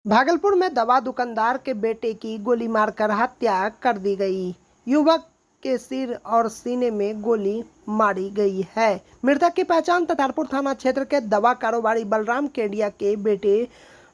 भागलपुर में दवा दुकानदार के बेटे की गोली मारकर हत्या कर दी गई। युवक के सिर और सीने में गोली मारी गई है। मृतक की पहचान ततारपुर थाना क्षेत्र के दवा कारोबारी बलराम केडिया के बेटे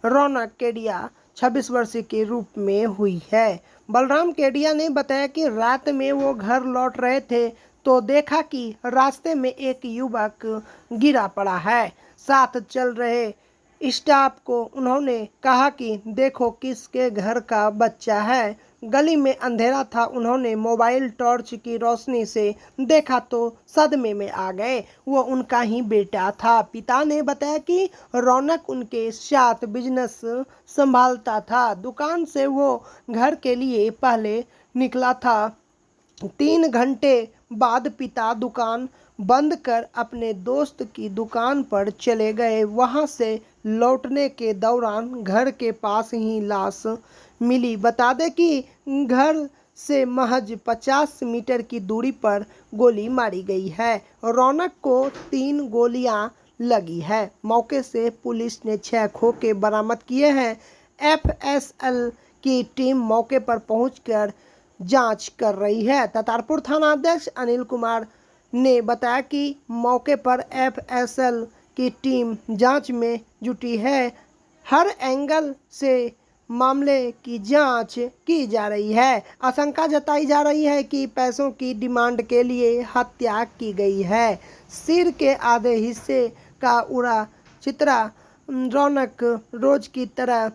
रौनक केडिया 26 वर्षीय के रूप में हुई है। बलराम केडिया ने बताया कि रात में वो घर लौट रहे थे तो देखा कि रास्ते में एक युवक गिरा पड़ा है। साथ चल रहे स्टाफ को उन्होंने कहा कि देखो किसके घर का बच्चा है। गली में अंधेरा था, उन्होंने मोबाइल टॉर्च की रोशनी से देखा तो सदमे में आ गए। वो उनका ही बेटा था। पिता ने बताया कि रौनक उनके साथ बिजनेस संभालता था। दुकान से वो घर के लिए पहले निकला था। 3 घंटे बाद पिता दुकान बंद कर अपने दोस्त की दुकान पर चले गए। वहां से लौटने के दौरान घर के पास ही लाश मिली। बता दें कि घर से महज 50 मीटर की दूरी पर गोली मारी गई है। रौनक को 3 गोलियां लगी है। मौके से पुलिस ने 6 खोखे बरामद किए हैं। एफएसएल की टीम मौके पर पहुंचकर जांच कर रही है। ततारपुर थाना अध्यक्ष अनिल कुमार ने बताया कि मौके पर एफएसएल की टीम जांच में जुटी है। हर एंगल से मामले की जांच की जा रही है। आशंका जताई जा रही है कि पैसों की डिमांड के लिए हत्या की गई है। सिर के आधे हिस्से का उड़ा चित्रा रौनक रोज की तरह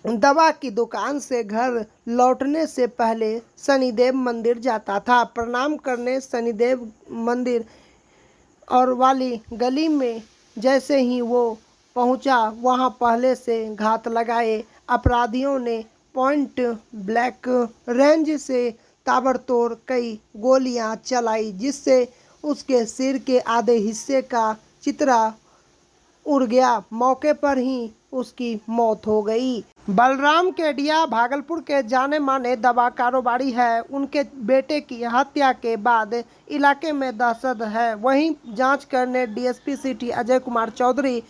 दवा की दुकान से घर लौटने से पहले शनिदेव मंदिर जाता था। प्रणाम करने शनिदेव मंदिर और वाली गली में जैसे ही वो पहुंचा, वहां पहले से घात लगाए अपराधियों ने पॉइंट ब्लैक रेंज से ताबड़तोड़ कई गोलियां चलाई, जिससे उसके सिर के आधे हिस्से का चित्रा उड़ गया। मौके पर ही उसकी मौत हो गई। बलराम केडिया भागलपुर के जाने माने दवा कारोबारी है। उनके बेटे की हत्या के बाद इलाके में दहशत है। वहीं जांच करने डीएसपी सिटी अजय कुमार चौधरी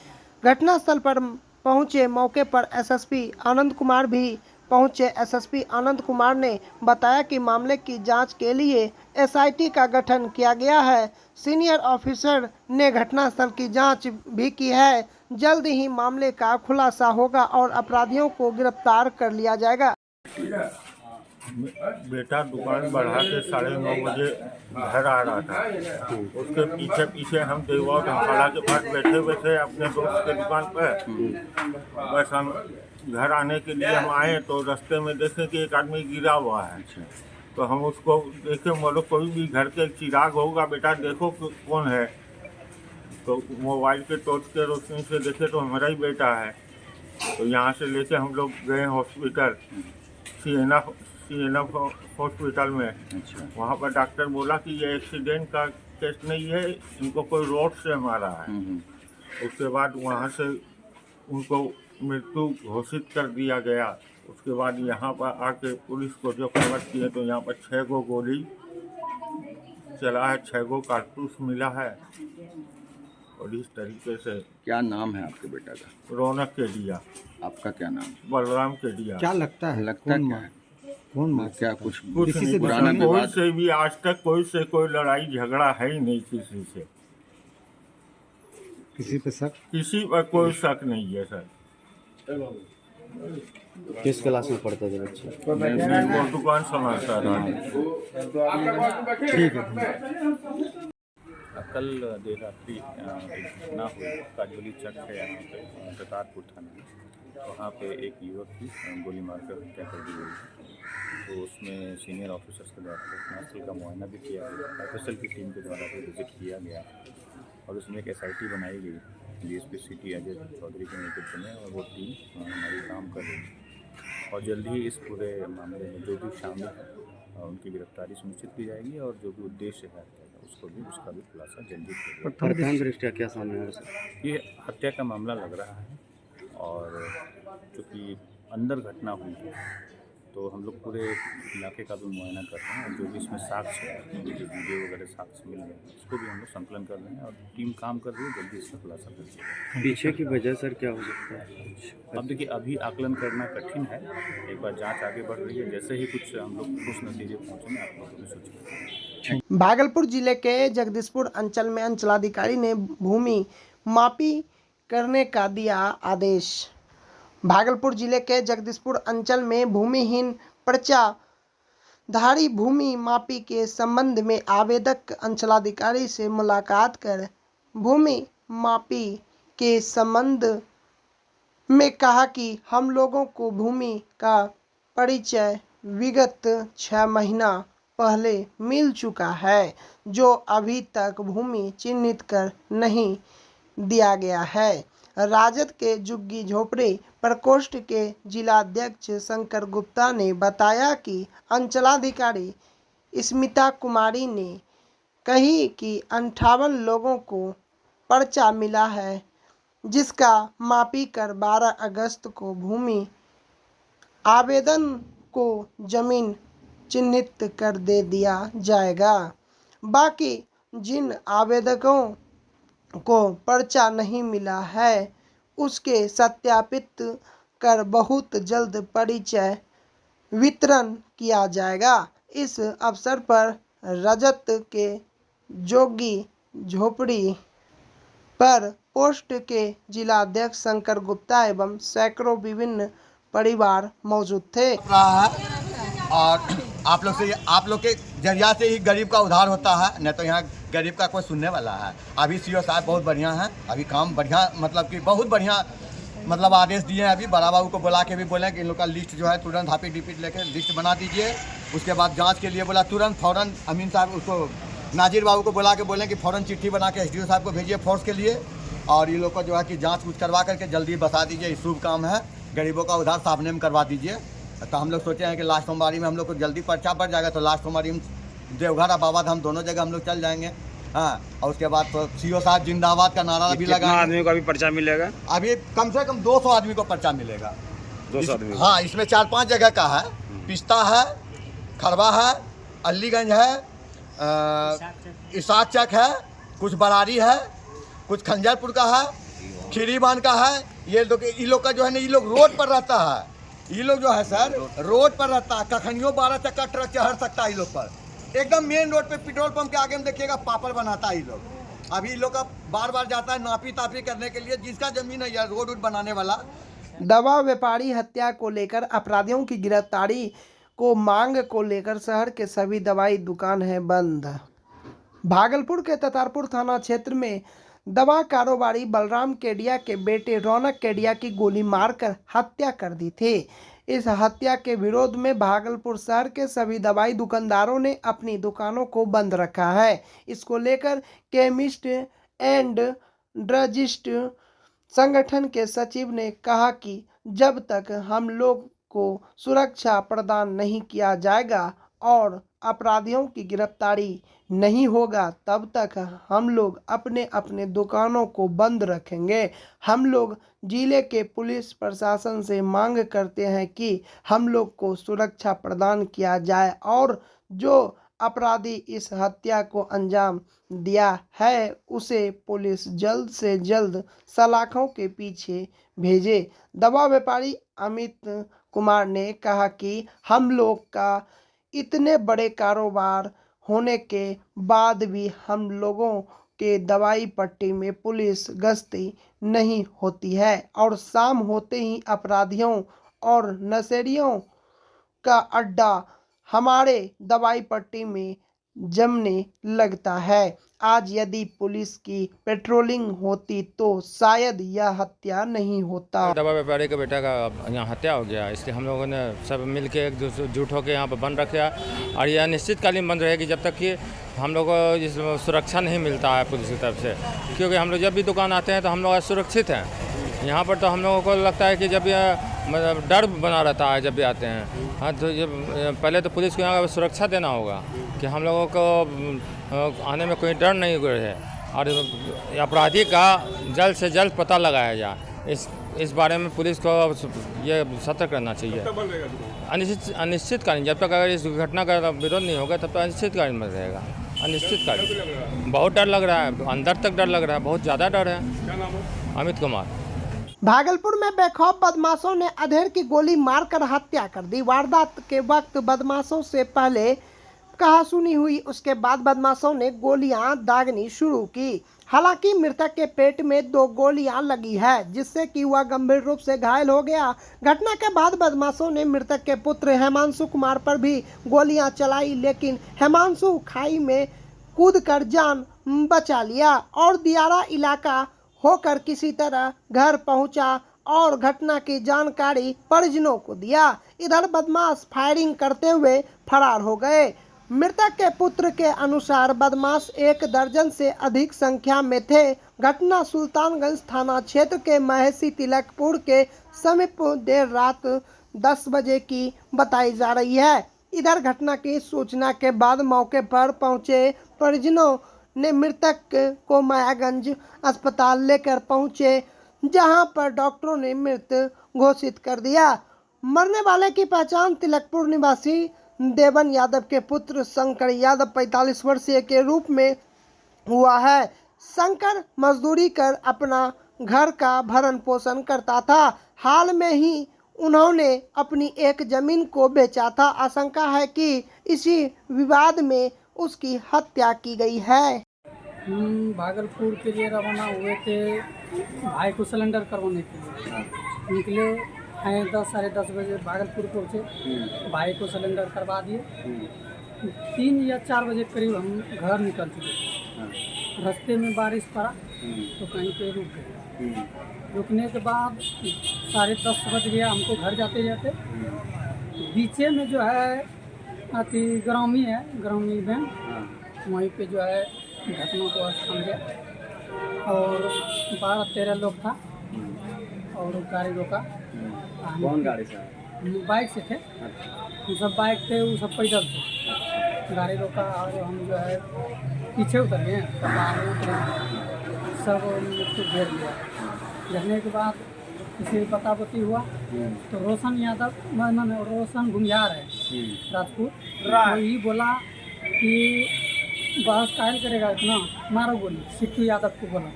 घटनास्थल पर पहुंचे। मौके पर एसएसपी आनंद कुमार भी पहुंचे। एसएसपी आनंद कुमार ने बताया कि मामले की जांच के लिए एसआईटी का गठन किया गया है। सीनियर ऑफिसर ने घटनास्थल की जांच भी की है। जल्द ही मामले का खुलासा होगा और अपराधियों को गिरफ्तार कर लिया जाएगा। बेटा दुकान बढ़ा के 9:30 बजे घर आ रहा था। उसके पीछे पीछे हम देवा धमशाला के पास बैठे हुए थे अपने दोस्त के दुकान पर। बस हम घर आने के लिए हम आए तो रास्ते में देखे कि एक आदमी गिरा हुआ है। तो हम उसको देखे, बोलो कोई भी घर के चिराग होगा बेटा, देखो कौन है। तो मोबाइल के टॉर्च के रोशनी से देखे तो हमारा ही बेटा है। तो यहाँ से लेके हम लोग गए हॉस्पिटल, सीएनएफ हॉस्पिटल में। वहाँ पर डॉक्टर बोला कि ये एक्सीडेंट का केस नहीं है, इनको कोई रोड से मारा है। उसके बाद वहाँ से उनको मृत्यु घोषित कर दिया गया। उसके बाद यहाँ पर आके पुलिस को जो खबर किए तो यहाँ पर 6 गो गोली चला है, 6 गो कारतूस मिला है। और इस तरीके से। क्या नाम है आपके बेटा का? रौनक केडिया। आपका क्या नाम? बलराम केडिया। क्या लगता है लगता क्या है? कौन मार क्या कुछ किसी से पुराना कोई विवाद? से भी आज तक कोई से कोई लड़ाई झगड़ा है ही नहीं किसी से। किसी पे शक? किसी पर कोई शक नहीं है सर। किस क्लास में पढ़ते थे बच्चे? मैं वो दुकान संभालता था। ठीक है। कल देर रात्रि एक घटना हुई काजोली चक है यहाँ पे ततारपुर थाना में। वहाँ पे एक युवक की गोली मारकर हत्या कर दी गई है। तो उसमें सीनियर ऑफिसर्स के द्वारा घटनास्थल का मुआयना भी किया गया, एफएसएल की टीम के द्वारा भी विजिट किया गया और उसमें एक एसआईटी बनाई गई डीएसपी सिटी अजय चौधरी के नेतृत्व में, और वो टीम हमारी काम कर रही है। और जल्द ही इस पूरे मामले में जो भी शामिल है उनकी गिरफ्तारी सुनिश्चित की जाएगी और जो भी उद्देश्य है उसको भी उसका भी खुलासा जल्दी किया। प्रथम दृष्टया क्या सामने है? ये हत्या का मामला लग रहा है और चूँकि अंदर घटना हुई है तो हम लोग पूरे इलाके का भी मुआयना कर रहे हैं और जो भी इसमें साक्ष्य है, जो वीडियो वगैरह साक्ष्य मिल रहे हैं उसको भी हम लोग संकलन कर रहे हैं और टीम काम कर रही है, जल्दी इसका खुलासा कर सकते पीछे की वजह सर क्या हो सकता है? हैं। अब देखिए अभी आकलन करना कठिन है, एक बार जांच आगे बढ़ रही है, जैसे ही कुछ हम लोग कुछ नतीजे पहुँचेंगे आप लोगों को सूचित करेंगे। भागलपुर जिले के जगदीशपुर अंचल में अंचलाधिकारी ने भूमि मापी करने का दिया आदेश। भागलपुर जिले के जगदीशपुर अंचल में भूमिहीन पर्चाधारी भूमि मापी के संबंध में आवेदक अंचलाधिकारी से मुलाकात कर भूमि मापी के संबंध में कहा कि हम लोगों को भूमि का परिचय विगत 6 महीना पहले मिल चुका है, जो अभी तक भूमि चिन्हित कर नहीं दिया गया है। राजद के झुग्गी झोपड़ी प्रकोष्ठ के जिलाध्यक्ष शंकर गुप्ता ने बताया कि अंचलाधिकारी स्मिता कुमारी ने कही कि 58 लोगों को पर्चा मिला है, जिसका मापी कर 12 अगस्त को भूमि आवेदन को जमीन चिन्हित कर दे दिया जाएगा। बाकी जिन आवेदकों को पर्चा नहीं मिला है उसके सत्यापित कर बहुत जल्द परिचय वितरण किया जाएगा। इस अवसर पर रजत के जोगी झोपड़ी पर पोस्ट के जिलाध्यक्ष शंकर गुप्ता एवं सैकड़ों विभिन्न परिवार मौजूद थे। रहा है और आप लोग के जरिया से ही गरीब का उद्धार होता है, नहीं तो यहाँ गरीब का कोई सुनने वाला है। अभी सीओ साहब बहुत बढ़िया हैं, अभी काम बढ़िया मतलब कि बहुत बढ़िया मतलब आदेश दिए हैं। अभी बड़ा बाबू को बुला के भी बोले कि इन लोग का लिस्ट जो है तुरंत हापी डिपिट लेके लिस्ट बना दीजिए। उसके बाद जांच के लिए बोला तुरंत फ़ौरन अमीन साहब उसको नाजिर बाबू को बुला के बोले कि फ़ौरन चिट्ठी बना के एसडीओ साहब को भेजिए फोर्स के लिए और ये लोग को जो है कि जाँच कुछ करवा करके जल्दी बता दीजिए। शुभ काम है, गरीबों का उद्धार सामने में करवा दीजिए। तो हम लोग सोचे हैं कि लास्ट सोमवारी में हम लोग को जल्दी पर्चा बढ़ जाएगा, तो लास्ट सोमवारी में देवघर और बाबा धाम दोनों जगह हम लोग चल जाएंगे। हाँ, और उसके बाद तो सीओ साहब जिंदाबाद का नारा भी लगा। आदमी को अभी पर्चा मिलेगा? अभी कम से कम 200 आदमी को पर्चा मिलेगा। 200 आदमी? हाँ, इसमें 4-5 जगह का है। पिस्ता है, खरवा है, अलीगंज है, इसाक चक है, कुछ बरारी है, कुछ खंजरपुर का है, खीरीबान का है। ये लोग का जो है ना, ये लोग रोड पर रहता है। ये लोग जो है सर रोड पर रहता है, कखनियों 12 चक्का ट्रक चढ़ सकता है। ये लोग पर एकदम मेन रोड पे पेट्रोल पंप के आगे में देखिएगा पापड़ बनाता है ये लोग। अभी ये लोग का बार बार जाता है नापी तापी करने के लिए, जिसका जमीन है यार रोड बनाने वाला। दवा व्यापारी हत्या को लेकर अपराधियों की गिरफ्तारी को मांग को लेकर शहर के सभी दवाई दुकान है बंद। भागलपुर के ततारपुर थाना क्षेत्र में दवा कारोबारी बलराम केडिया के बेटे रौनक केडिया की गोली मारकर हत्या कर दी थी। इस हत्या के विरोध में भागलपुर शहर के सभी दवाई दुकानदारों ने अपनी दुकानों को बंद रखा है। इसको लेकर केमिस्ट एंड ड्रगिस्ट संगठन के सचिव ने कहा कि जब तक हम लोग को सुरक्षा प्रदान नहीं किया जाएगा और अपराधियों की गिरफ्तारी नहीं होगा, तब तक हम लोग अपने अपने दुकानों को बंद रखेंगे। हम लोग जिले के पुलिस प्रशासन से मांग करते हैं कि हम लोग को सुरक्षा प्रदान किया जाए और जो अपराधी इस हत्या को अंजाम दिया है उसे पुलिस जल्द से जल्द सलाखों के पीछे भेजे। दवा व्यापारी अमित कुमार ने कहा कि हम लोग का इतने बड़े कारोबार होने के बाद भी हम लोगों के दवाई पट्टी में पुलिस गश्ती नहीं होती है और शाम होते ही अपराधियों और नशेड़ियों का अड्डा हमारे दवाई पट्टी में जमने लगता है। आज यदि पुलिस की पेट्रोलिंग होती तो शायद यह हत्या नहीं होता। दवा व्यापारी के बेटा का यहाँ हत्या हो गया, इसलिए हम लोगों ने सब मिल के एक दूसरे जुट होकर यहाँ पर बंद रखा और यह निश्चितकालीन बंद रहेगी जब तक कि हम लोग को इस सुरक्षा नहीं मिलता है पुलिस की तरफ से। क्योंकि हम लोग जब भी दुकान आते हैं तो हम लोग सुरक्षित हैं यहाँ पर, तो हम लोगों को लगता है कि जब यह मतलब डर बना रहता है जब भी आते हैं। हाँ, तो ये पहले तो पुलिस को यहाँ सुरक्षा देना होगा कि हम लोगों को आने में कोई डर नहीं रहे और अपराधी का जल्द से जल्द पता लगाया जाए। इस बारे में पुलिस को ये सतर्क रहना चाहिए। अनिश्चितकालीन, जब तक अगर इस घटना का विरोध नहीं होगा तब तक अनिश्चितकालीन में रहेगा। अनिश्चितकालीन बहुत डर लग रहा है, अंदर तक डर लग रहा है, बहुत ज़्यादा डर है। अमित कुमार। भागलपुर में बेखौफ बदमाशों ने अधेड़ की गोली मारकर हत्या कर दी। वारदात के वक्त बदमाशों से पहले कहासुनी हुई, उसके बाद बदमाशों ने गोलियां दागनी शुरू की। हालांकि मृतक के पेट में 2 गोलियां लगी है, जिससे कि वह गंभीर रूप से घायल हो गया। घटना के बाद बदमाशों ने मृतक के पुत्र हेमांशु कुमार पर भी गोलियां चलाई, लेकिन हेमांशु खाई में कूदकर जान बचा लिया और दियारा इलाका होकर किसी तरह घर पहुंचा और घटना की जानकारी परिजनों को दिया। इधर बदमाश फायरिंग करते हुए फरार हो गए। मृतक के पुत्र के अनुसार बदमाश 1 दर्जन से अधिक संख्या में थे। घटना सुल्तानगंज थाना क्षेत्र के महेशी तिलकपुर के समीप देर रात 10 बजे की बताई जा रही है। इधर घटना की सूचना के बाद मौके पर पहुंचे परिजनों ने मृतक को मायागंज अस्पताल लेकर पहुंचे, जहां पर डॉक्टरों ने मृत घोषित कर दिया। मरने वाले की पहचान तिलकपुर निवासी देवन यादव के पुत्र शंकर यादव 45 वर्षीय के रूप में हुआ है। शंकर मजदूरी कर अपना घर का भरण पोषण करता था। हाल में ही उन्होंने अपनी एक जमीन को बेचा था। आशंका है कि इसी विवाद में उसकी हत्या की गई है। हम भागलपुर के लिए रवाना हुए थे भाई को सिलेंडर करवाने के लिए। निकले हैं 10 साढ़े 10 बजे भागलपुर पहुँचे, भाई को सिलेंडर करवा दिए। 3 या 4 बजे करीब हम घर निकल चुके। रास्ते में बारिश पड़ा तो कहीं पे रुक गए। रुकने के बाद साढ़े 10 बज गया हमको घर जाते जाते। बीचे में जो है अति ग्रामी है, ग्रामी बैंक, वहीं पे जो है घटना को स्थान गया और 12-13 लोग था और गाड़ी रोका। कौन गाड़ी से? बाइक से थे, हम सब बाइक थे, वो सब पैदल थे। गाड़ी रोका और हम जो है पीछे उतर गए, आगे उतरे, सब मुझको घेर लिया। घेरने के बाद किसी पता पती हुआ तो रोशन यादव, रोशन घुमियार है राजपूत, वही बोला कि बहस कायल करेगा इतना, मारो गोली। सिट्टू यादव को बोला,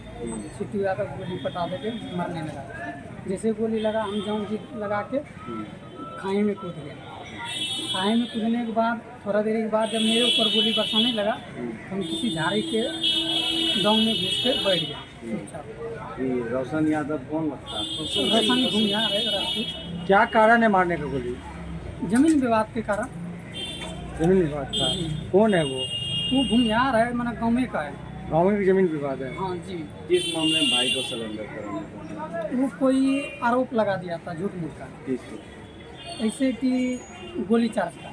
सिट्टू यादव गोली पटा देके मारने लगा। जैसे गोली लगा हम जान जी लगा के खाई में कूद गए। खाई में कूदने के बाद थोड़ा देर के बाद जब मेरे ऊपर गोली बरसाने लगा तो हम किसी झाड़ी के दम में घुस के बैठ गए। रोशन यादव कौन लगता है? रोशन घुमियार है राजपूत। क्या कारण है मारने का गोली? जमीन विवाद के कारण। जमीन विवाद का? कौन है वो घुमियार है, मैंने गाँव में का है। गाँव में भी जमीन विवाद है? हाँ जी। किस मामले में भाई को सिलेंडर कराने का? वो कोई आरोप लगा दिया था झूठ मूठ का, किस? ऐसे कि गोली चार्ज का।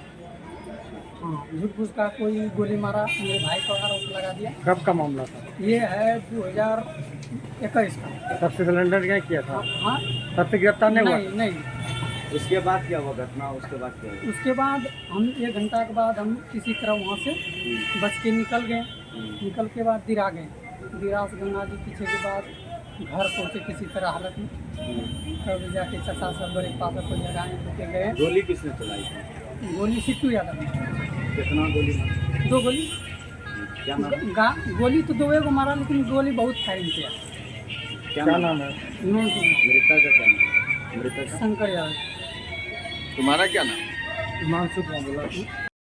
हाँ, झूठ मूठ का कोई गोली मारा, मेरे भाई को आरोप लगा दिया। कब का मामला था ये? है 2021 का। तब से सिलेंडर क्या किया था? हाँ, तब से गिरफ्तार नहीं हुआ? नहीं। उसके बाद क्या हुआ घटना? उसके बाद क्या हुआ? उसके बाद हम 1 घंटा के बाद हम किसी तरह वहाँ से बच के निकल गए। निकल के बाद दिरा गए। दिरा से गंगा जी पीछे के बाद घर पहुँचे किसी तरह हालत में। तब जाके चचा सब बड़े पापा को जगाए लेके गए। गोली किसने चलाई थी? गोली सिट्टू यादव। कितना गोली? 2 गोली। क्या नाम? गोली तो 2 को मारा, लेकिन गोली बहुत फायरिंग किया। क्या नाम है? मृतक का क्या नाम? मृतक शंकर यादव। तुम्हारा क्या नाम? हिमांशु कुमार बोला।